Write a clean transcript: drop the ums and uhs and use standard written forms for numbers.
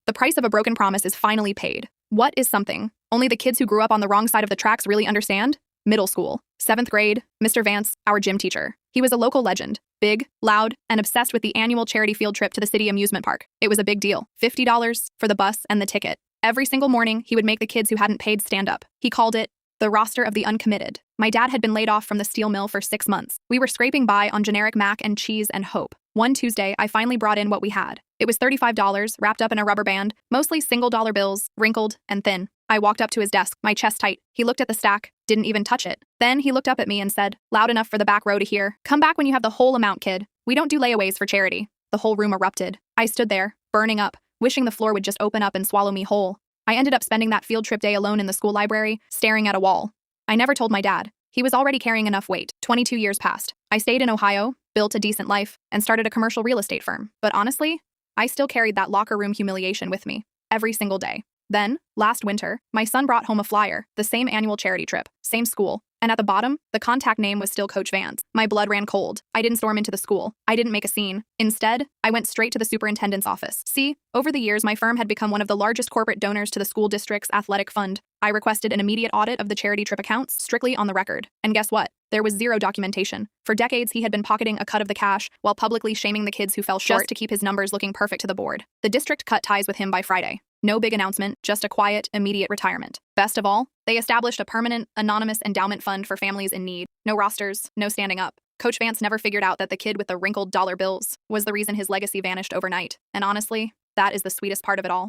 The price of a broken promise is finally paid. What is something only the kids who grew up on the wrong side of the tracks really understand? Middle school. 7th grade, Mr. Vance, our gym teacher. He was a local legend. Big, loud, and obsessed with the annual charity field trip to the city amusement park. It was a big deal. $50 for the bus and the ticket. Every single morning, he would make the kids who hadn't paid stand up. He called it the roster of the uncommitted. My dad had been laid off from the steel mill for 6 months. We were scraping by on generic mac and cheese and hope. One Tuesday, I finally brought in what we had. It was $35, wrapped up in a rubber band, mostly single-dollar bills, wrinkled and thin. I walked up to his desk, my chest tight. He looked at the stack, didn't even touch it. Then he looked up at me and said, loud enough for the back row to hear, "Come back when you have the whole amount, kid. We don't do layaways for charity." The whole room erupted. I stood there, burning up, wishing the floor would just open up and swallow me whole. I ended up spending that field trip day alone in the school library, staring at a wall. I never told my dad. He was already carrying enough weight. 22 years passed. I stayed in Ohio, built a decent life, and started a commercial real estate firm. But honestly, I still carried that locker room humiliation with me, every single day. Then, last winter, my son brought home a flyer, the same annual charity trip, same school, and at the bottom, the contact name was still Coach Vance. My blood ran cold. I didn't storm into the school. I didn't make a scene. Instead, I went straight to the superintendent's office. See, over the years, my firm had become one of the largest corporate donors to the school district's athletic fund. I requested an immediate audit of the charity trip accounts, strictly on the record. And guess what? There was zero documentation. For decades, he had been pocketing a cut of the cash while publicly shaming the kids who fell short just to keep his numbers looking perfect to the board. The district cut ties with him by Friday. No big announcement, just a quiet, immediate retirement. Best of all, they established a permanent, anonymous endowment fund for families in need. No rosters, no standing up. Coach Vance never figured out that the kid with the wrinkled dollar bills was the reason his legacy vanished overnight. And honestly, that is the sweetest part of it all.